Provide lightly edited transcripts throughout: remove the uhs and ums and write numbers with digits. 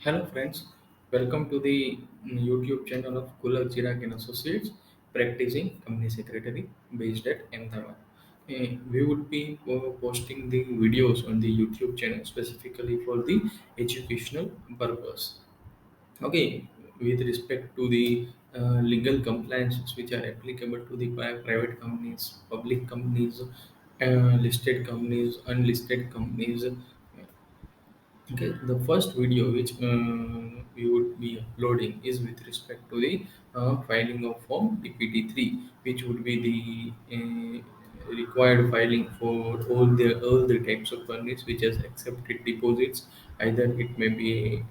Hello friends, welcome to the YouTube channel of Kulak Chirag and Associates, practicing company secretary based at Ahmedabad. We would be posting the videos on the YouTube channel specifically for the educational purpose. Okay, with respect to the legal compliances which are applicable to the private companies, public companies, listed companies, unlisted companies. Okay, the first video which we would be uploading is with respect to the filing of Form DPT-3, which would be the required filing for all the types of companies which has accepted deposits. Either it may be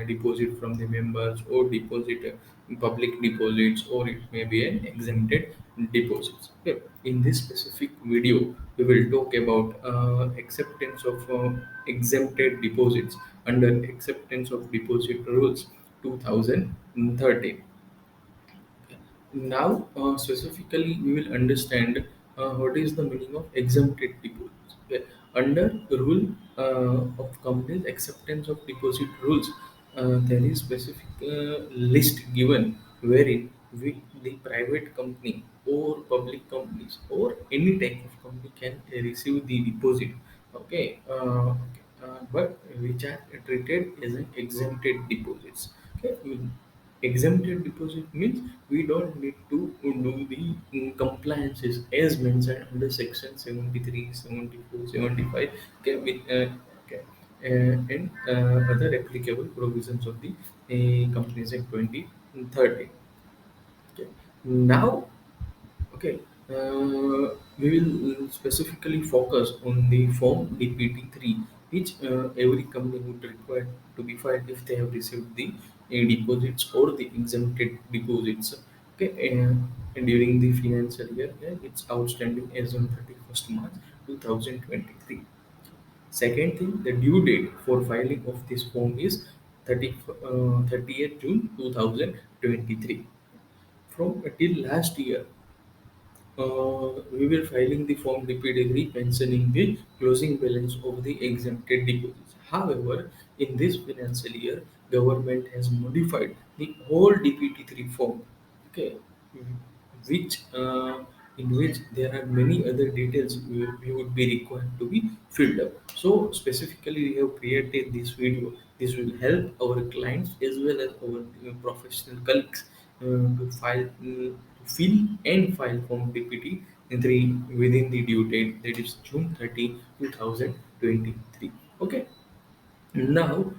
deposit from the members or deposit public deposits, or it may be an exempted deposits. Okay. In this specific video, we will talk about acceptance of exempted deposits under acceptance of deposit rules 2013. Now, specifically, we will understand what is the meaning of exempted deposits. Okay. Under rule of companies acceptance of deposit rules, there is specific list given wherein the private company or public companies or any type of company can receive the deposit. Okay, but which are treated as an exempted deposits. Okay, exempted deposit means we don't need to do the compliances as mentioned under section 73, 74, 75. Okay, okay, and other applicable provisions of the Companies Act 2013. Okay. Now, okay, we will specifically focus on the Form DPT-3, which every company would require to be filed if they have received the deposits or the exempted deposits. Okay, and during the financial year, yeah, it's outstanding as on 31st March 2023. Second thing, the due date for filing of this form is 30th June 2023. From till last year, we will filing the Form DPT-3 mentioning the closing balance of the exempted deposits. However, in this financial year, government has modified the whole DPT-3 form. Okay, which in which there are many other details we would be required to be filled up. So specifically, we have created this video. This will help our clients as well as our professional colleagues to fill and file Form DPT-3 within the due date, that is June 30, 2023. Okay. Now,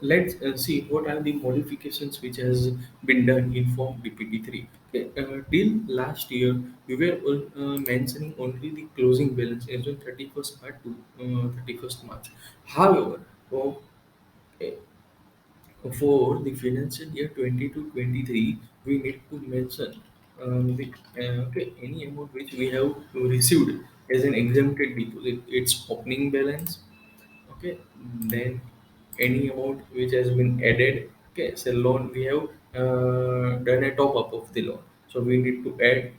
let's see what are the modifications which has been done in Form DPT-3. Okay, till last year, we were mentioning only the closing balance as on 31st March to 31st March. However, for, eh, for the financial year 20 to 23, we need to mention okay, any amount which we have received as an exempted deposit, its opening balance. Okay, then any amount which has been added. Okay, so loan we have done a top up of the loan, so we need to add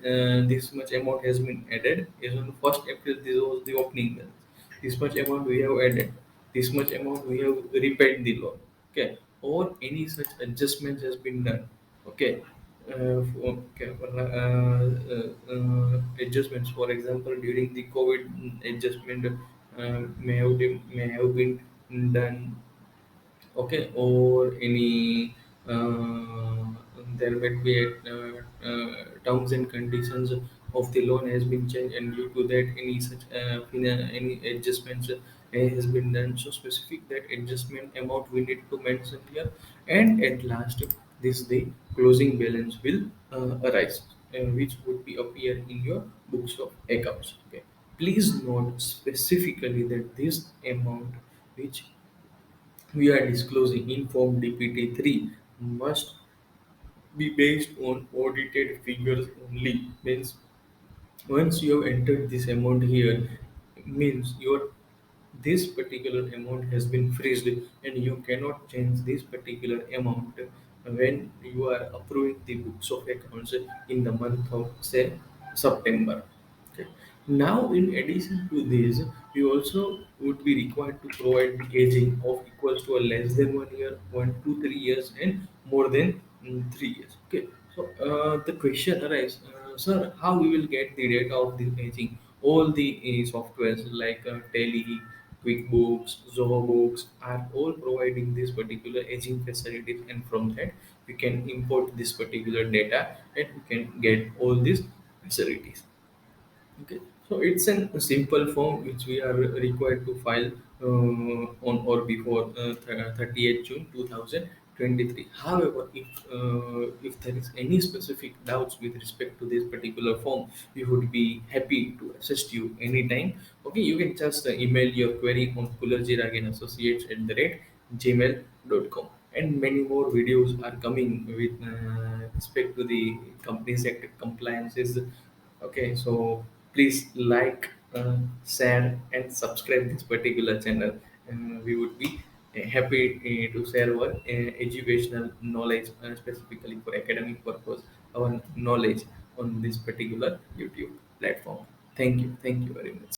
this much amount has been added is on 1st April. This was the opening balance. This much amount we have added, this much amount we have repaid the loan. Okay, or any such adjustments has been done. Okay, adjustments, for example, during the COVID, adjustment may have been done. Okay, or any there might be terms and conditions of the loan has been changed, and due to that any such any adjustments has been done. So specific that adjustment amount we need to mention here, and at last this the closing balance will arise, which would be appear in your books of accounts. Okay, please note specifically that this amount which we are disclosing in Form DPT-3 must be based on audited figures only. Means once you have entered this amount here, means your this particular amount has been freezed, and you cannot change this particular amount when you are approving the books of accounts in the month of say September. Okay. Now, in addition to this, we also would be required to provide the aging of equals to or less than 1 year, 1 to 3 years, and more than 3 years. Okay. So the question arises, sir, how we will get the data of the aging? All the softwares like Tally, QuickBooks, Zoho Books are all providing this particular aging facilities, and from that we can import this particular data and we can get all these facilities. Okay, so it's a simple form which we are required to file on or before 30th June 2023. However, if there is any specific doubts with respect to this particular form, we would be happy to assist you anytime. Okay, you can just email your query on Kularjirag and Associates at the rate gmail.com. And many more videos are coming with respect to the Companies Act compliances. Okay, so please like, share, and subscribe this particular channel. We would be happy to share our educational knowledge, specifically for academic purpose, our knowledge on this particular YouTube platform. Thank you very much.